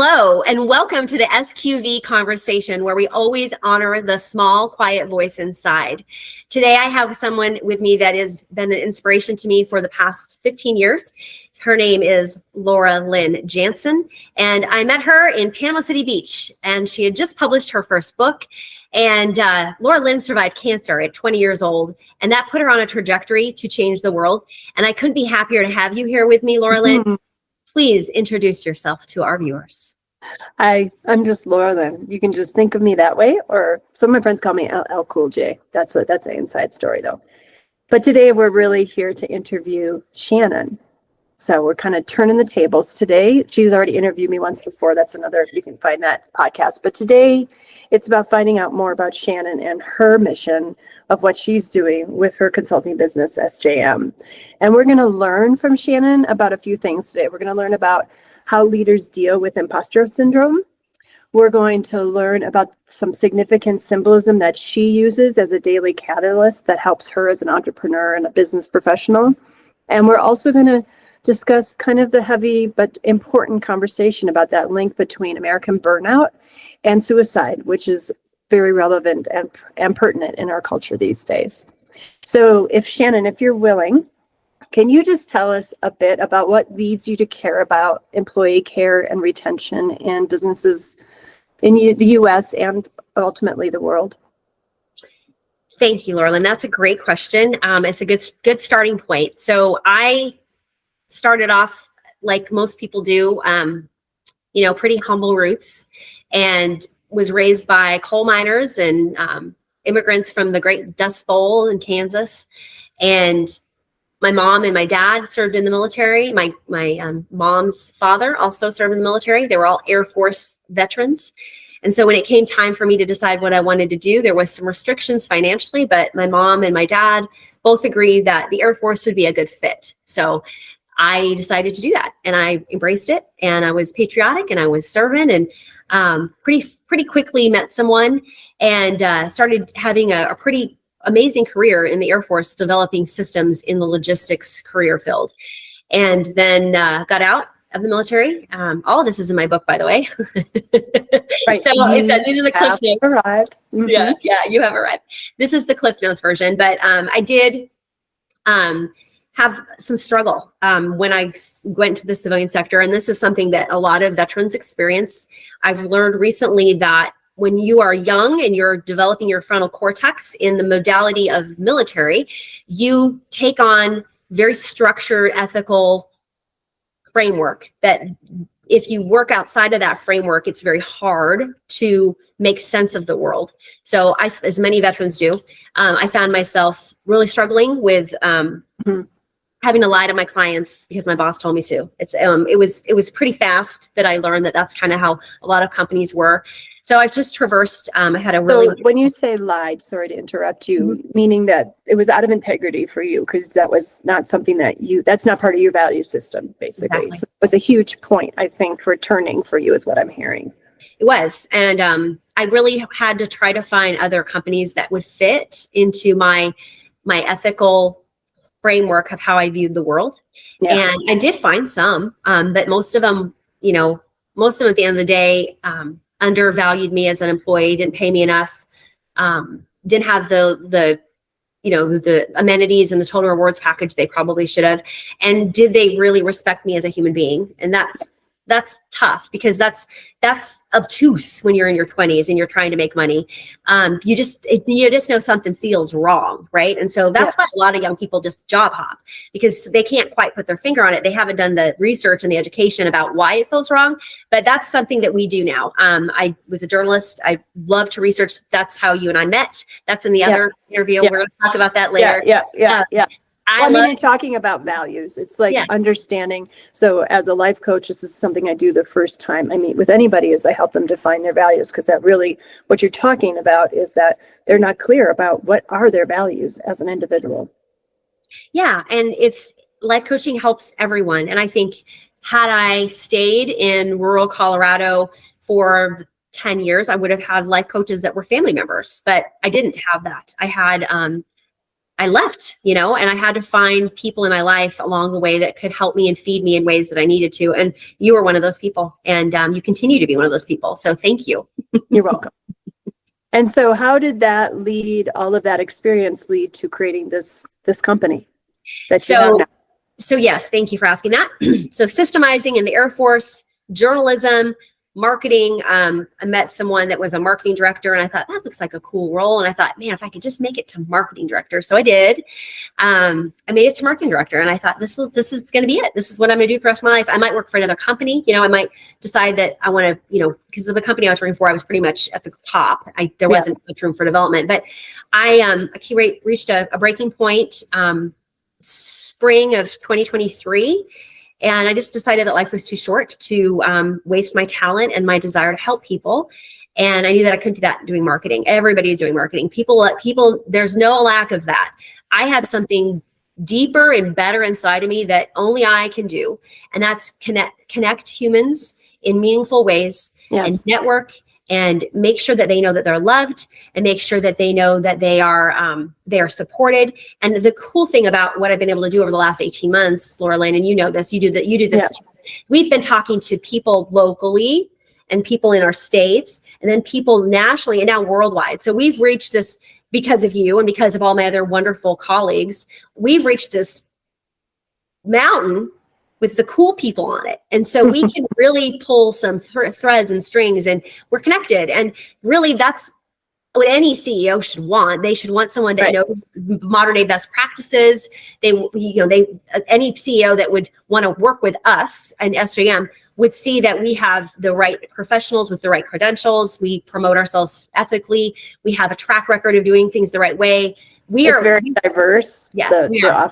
Hello, and welcome to the SQV conversation, where we always honor the small, quiet voice inside. Today, I have someone with me that has been an inspiration to me for the past 15 years. Her name is LauraLynn Jansen, and I met her in Panama City Beach, and she had just published her first book. And LauraLynn survived cancer at 20 years old, and that put her on a trajectory to change the world. And I couldn't be happier to have you here with me, LauraLynn. Please introduce yourself to our viewers. I'm just LauraLynn. You can just think of me that way, or some of my friends call me LL Cool J. That's an inside story though. But today we're really here to interview Shannon. So we're kind of turning the tables today. She's already interviewed me once before. That's another, you can find that podcast. But today it's about finding out more about Shannon and her mission of what she's doing with her consulting business, SJM. And we're going to learn from Shannon about a few things today. We're going to learn about how leaders deal with imposter syndrome. We're going to learn about some significant symbolism that she uses as a daily catalyst that helps her as an entrepreneur and a business professional. And we're also going to discuss kind of the heavy but important conversation about that link between American burnout and suicide, which is very relevant and pertinent in our culture these days. So Shannon, if you're willing, can you just tell us a bit about what leads you to care about employee care and retention in businesses in the US and ultimately the world? Thank you, LauraLynn. That's a great question. It's a good starting point. So I started off like most people do, pretty humble roots, and was raised by coal miners and immigrants from the Great Dust Bowl in Kansas. And my mom and my dad served in the military. My mom's father also served in the military. They were all Air Force veterans. And so when it came time for me to decide what I wanted to do, there was some restrictions financially, but my mom and my dad both agreed that the Air Force would be a good fit. So I decided to do that, and I embraced it, and I was patriotic, and I was serving, and pretty quickly met someone and started having a pretty amazing career in the Air Force, developing systems in the logistics career field. And then got out of the military. All of this is in my book, by the way. Right. So these are the cliff notes. Arrived. Mm-hmm. Yeah, you have arrived. This is the cliff notes version, but I did have some struggle when I went to the civilian sector. And this is something that a lot of veterans experience. I've learned recently that when you are young and you're developing your frontal cortex in the modality of military, you take on very structured ethical framework that if you work outside of that framework, it's very hard to make sense of the world. So as many veterans do, I found myself really struggling with having to lie to my clients because my boss told me to. It was pretty fast that I learned that that's kind of how a lot of companies were. So I've just traversed. I had a really. So when you say lied, sorry to interrupt you, meaning that it was out of integrity for you, because that was not something that's not part of your value system, basically. Exactly. So it was a huge point, I think, for turning for you, is what I'm hearing. It was, and I really had to try to find other companies that would fit into my ethical framework of how I viewed the world. Yeah. And I did find some, but most of them at the end of the day, undervalued me as an employee, didn't pay me enough, didn't have the amenities and the total rewards package they probably should have. And did they really respect me as a human being? And that's tough, because that's obtuse when you're in your 20s and you're trying to make money. You just know something feels wrong, right? And so that's why a lot of young people just job hop, because they can't quite put their finger on it. They haven't done the research and the education about why it feels wrong. But that's something that we do now. I was a journalist. I love to research. That's how you and I met. That's in the other interview. We're going to talk about that later. Yeah. You're talking about values. It's like understanding. So as a life coach, this is something I do the first time I meet with anybody, is I help them define their values, because that really, what you're talking about is that they're not clear about what are their values as an individual. Yeah. And life coaching helps everyone. And I think had I stayed in rural Colorado for 10 years, I would have had life coaches that were family members, but I didn't have that. I I left, and I had to find people in my life along the way that could help me and feed me in ways that I needed to. And you were one of those people, and you continue to be one of those people. So thank you. You're welcome. And so how did that lead, all of that experience lead to creating this company that you have now? So yes, thank you for asking that. So systemizing in the Air Force, journalism, marketing. I met someone that was a marketing director, and I thought that looks like a cool role. And I thought, man, if I could just make it to marketing director. So I did. I made it to marketing director, and I thought this is going to be it. This is what I'm going to do for the rest of my life. I might work for another company. I might decide that I want to, because of the company I was working for, I was pretty much at the top. There wasn't much room for development, but I reached a breaking point, spring of 2023. And I just decided that life was too short to waste my talent and my desire to help people. And I knew that I couldn't do that doing marketing. Everybody is doing marketing. People, there's no lack of that. I have something deeper and better inside of me that only I can do. And that's connect humans in meaningful ways, and network, and make sure that they know that they're loved, and make sure that they know that they are supported. And the cool thing about what I've been able to do over the last 18 months, LauraLynn, and you know this, you do this too. We've been talking to people locally and people in our states, and then people nationally and now worldwide. So we've reached this because of you and because of all my other wonderful colleagues. We've reached this mountain with the cool people on it. And so we can really pull some threads and strings, and we're connected. And really that's what any CEO should want. They should want someone that knows modern day best practices. Any CEO that would want to work with us and SJM would see that we have the right professionals with the right credentials. We promote ourselves ethically. We have a track record of doing things the right way. It's very diverse. Yes, we are.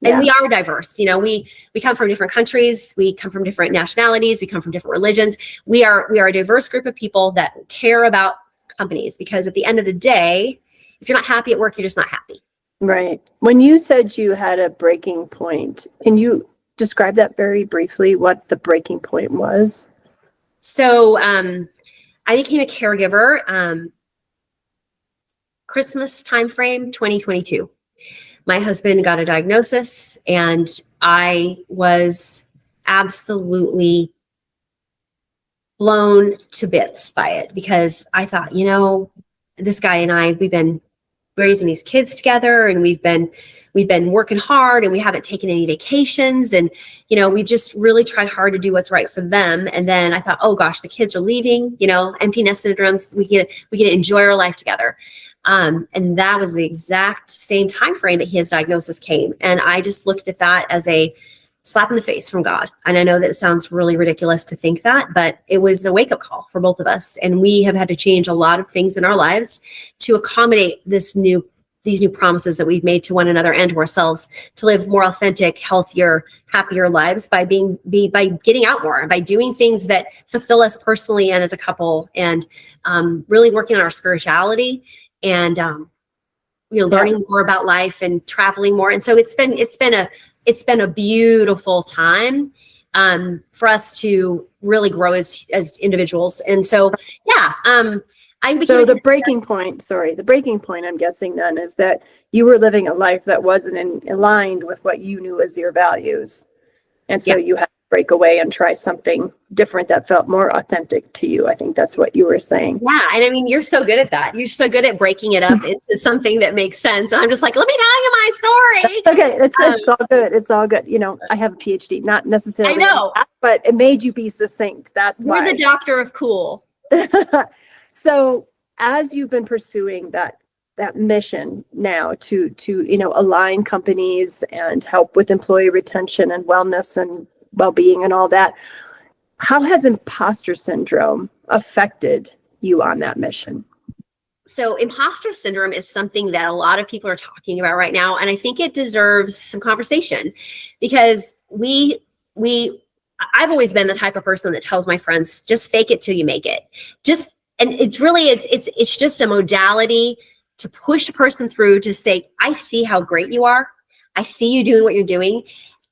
And we are diverse. We come from different countries. We come from different nationalities. We come from different religions. We are a diverse group of people that care about companies, because at the end of the day, if you're not happy at work, you're just not happy. Right. When you said you had a breaking point, can you describe that very briefly, what the breaking point was? So I became a caregiver Christmas timeframe, 2022. My husband got a diagnosis, and I was absolutely blown to bits by it, because I thought, this guy and I, we've been raising these kids together, and we've been working hard, and we haven't taken any vacations, and we've just really tried hard to do what's right for them. And then I thought, oh gosh, the kids are leaving, empty nest syndromes. We get to enjoy our life together. And that was the exact same time frame that his diagnosis came. And I just looked at that as a slap in the face from God. And I know that it sounds really ridiculous to think that, but it was a wake-up call for both of us. And we have had to change a lot of things in our lives to accommodate these new promises that we've made to one another and to ourselves, to live more authentic, healthier, happier lives by by getting out more and by doing things that fulfill us personally and as a couple, and really working on our spirituality, and learning more about life and traveling more. And so it's been a beautiful time for us to really grow as individuals. And so the breaking point I'm guessing then is that you were living a life that wasn't aligned with what you knew as your values, and so you had to break away and try something different that felt more authentic to you. I think that's what you were saying. Yeah. And I mean, you're so good at that. You're so good at breaking it up into something that makes sense. And I'm just like, let me tell you my story. Okay. It's all good. It's all good. I have a PhD, not necessarily. I know. But it made you be succinct. That's why. You're the doctor of cool. So as you've been pursuing that mission now to align companies and help with employee retention and wellness and well-being and all that, how has imposter syndrome affected you on that mission? So imposter syndrome is something that a lot of people are talking about right now. And I think it deserves some conversation, because I've always been the type of person that tells my friends, just fake it till you make it. And it's really, it's just a modality to push a person through to say, I see how great you are. I see you doing what you're doing,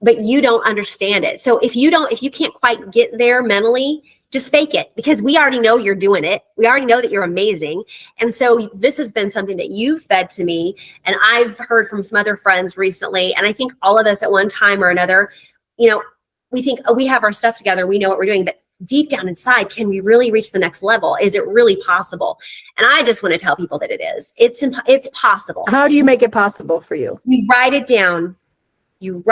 but you don't understand it. So if you can't quite get there mentally, just fake it, because we already know you're doing it. We already know that you're amazing. And so this has been something that you've fed to me. And I've heard from some other friends recently. And I think all of us at one time or another, we think, oh, we have our stuff together. We know what we're doing. But deep down inside, can we really reach the next level? Is it really possible? And I just want to tell people that it is. It's possible. How do you make it possible for you? You write it down. You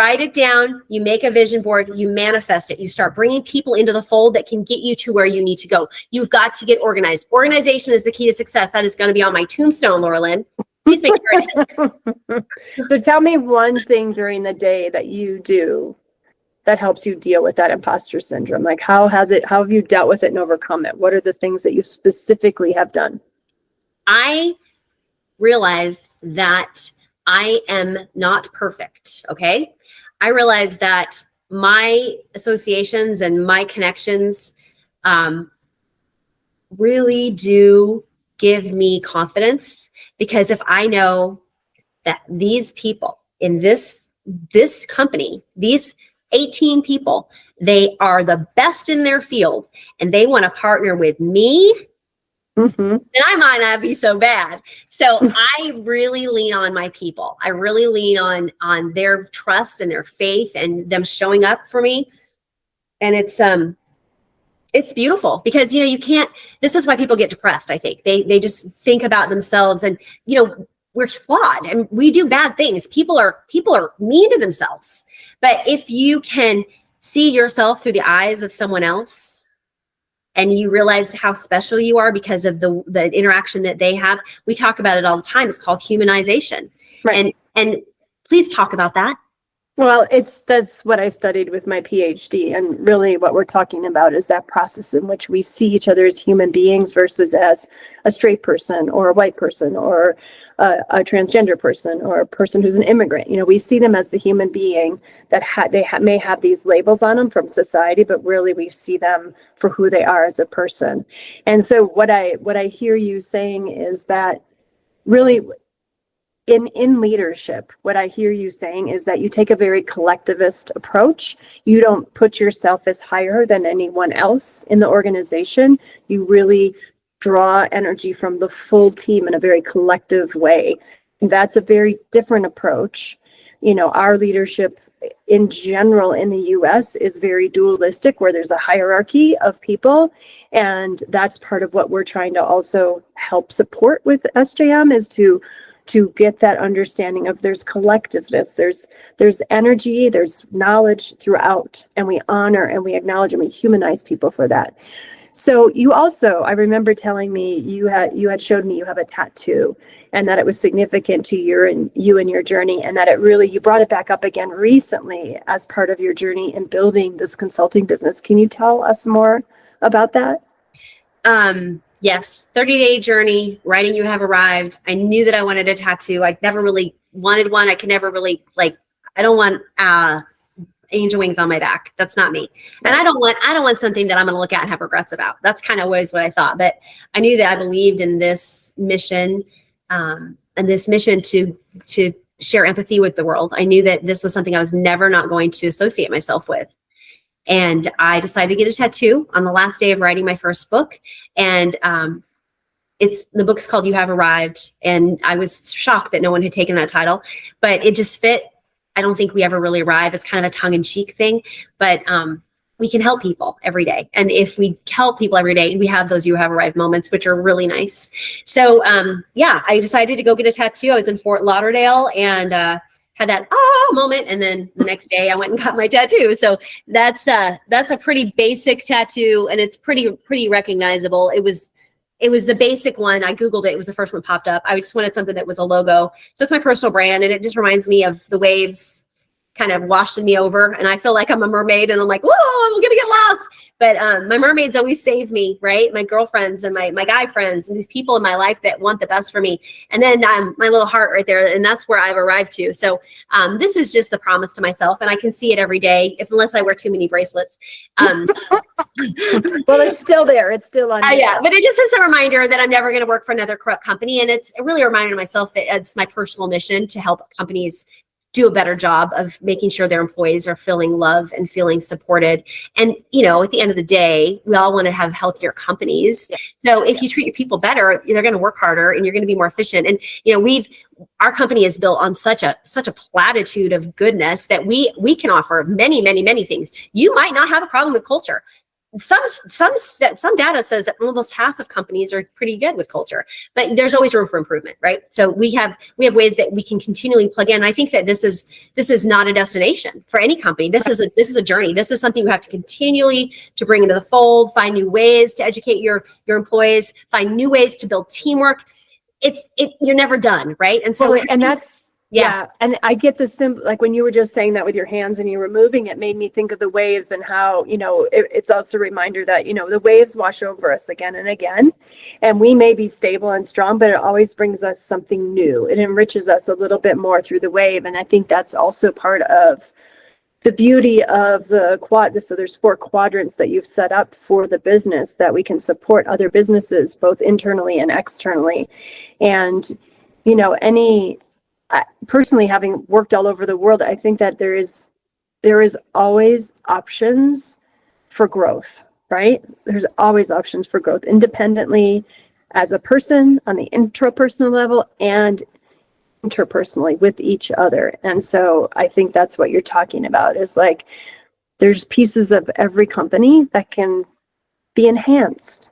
make a vision board, you manifest it, you start bringing people into the fold that can get you to where you need to go. You've got to get organized. Organization is the key to success. That is going to be on my tombstone, LauraLynn. Please make sure it is. So tell me one thing during the day that you do that helps you deal with that imposter syndrome. Like how have you dealt with it and overcome it? What are the things that you specifically have done? I realize that I am not perfect, okay? I realize that my associations and my connections really do give me confidence, because if I know that these people in this company, these 18 people, they are the best in their field and they want to partner with me, and I might not be so bad. So I really lean on my people. I really lean on their trust and their faith and them showing up for me. And it's beautiful, because, you can't, this is why people get depressed. I think they just think about themselves, and, we're flawed and we do bad things. People are mean to themselves. But if you can see yourself through the eyes of someone else, and you realize how special you are because of the interaction that they have. We talk about it all the time. It's called humanization. Right. And please talk about that. Well, that's what I studied with my PhD. And really what we're talking about is that process in which we see each other as human beings versus as a straight person or a white person or a transgender person or a person who's an immigrant. We see them as the human being that may have these labels on them from society, but really we see them for who they are as a person. And so what I hear you saying is that really in leadership, what I hear you saying is that you take a very collectivist approach. You don't put yourself as higher than anyone else in the organization. You really draw energy from the full team in a very collective way. And that's a very different approach. Our leadership in general in the US is very dualistic, where there's a hierarchy of people. And that's part of what we're trying to also help support with SJM, is to get that understanding of there's collectiveness, there's energy, there's knowledge throughout, and we honor and we acknowledge and we humanize people for that. So you also, I remember telling me you had showed me you have a tattoo, and that it was significant to you and your journey, and that you brought it back up again recently as part of your journey in building this consulting business. Can you tell us more about that? Yes, 30-day journey, writing You Have Arrived. I knew that I wanted a tattoo. I'd never really wanted one. I could never really, I don't want angel wings on my back. That's not me. And I don't want something that I'm going to look at and have regrets about. That's kind of always what I thought. But I knew that I believed in this mission, and this mission to share empathy with the world. I knew that this was something I was never not going to associate myself with. And I decided to get a tattoo on the last day of writing my first book. And the book's called You Have Arrived. And I was shocked that no one had taken that title, but it just fit. I don't think we ever really arrive. It's kind of a tongue-in-cheek thing, but we can help people every day. And if we help people every day, we have those You Have Arrived moments, which are really nice. So I decided to go get a tattoo. I was in Fort Lauderdale and had that moment. And then the next day I went and got my tattoo. So that's a pretty basic tattoo, and it's pretty recognizable. It was the basic one. I Googled it. It was the first one that popped up. I just wanted something that was a logo. So it's my personal brand, and it just reminds me of the waves kind of washing me over. And I feel like I'm a mermaid, and I'm like, whoa, I'm going to get lost. But my mermaids always save me, right? My girlfriends and my guy friends and these people in my life that want the best for me. And then my little heart right there. And that's where I've arrived to. So this is just the promise to myself. And I can see it every day, unless I wear too many bracelets. Well, it's still there. It's still on. Yeah, but it just is a reminder that I'm never going to work for another corrupt company. And it's really a reminder to myself that it's my personal mission to help companies do a better job of making sure their employees are feeling love and feeling supported. And, at the end of the day, we all want to have healthier companies. So if you treat your people better, they're going to work harder and you're going to be more efficient. And, our company is built on such a platitude of goodness that we can offer many, many, many things. You might not have a problem with culture. Some data says that almost half of companies are pretty good with culture, but there's always room for improvement, right? So we have ways that we can continually plug in. I think that this is not a destination for any company. This is a journey. This is something you have to continually to bring into the fold, find new ways to educate your employees, find new ways to build teamwork. You're never done, right? And so and that's yeah. And I get the like when you were just saying that with your hands and you were moving, it made me think of the waves and how, it's also a reminder that, the waves wash over us again and again. And we may be stable and strong, but it always brings us something new. It enriches us a little bit more through the wave. And I think that's also part of the beauty of the quad. So there's 4 quadrants that you've set up for the business that we can support other businesses, both internally and externally. And, personally, having worked all over the world, I think that there is always options for growth, right? There's always options for growth independently as a person on the intrapersonal level and interpersonally with each other. And so I think that's what you're talking about is like, there's pieces of every company that can be enhanced.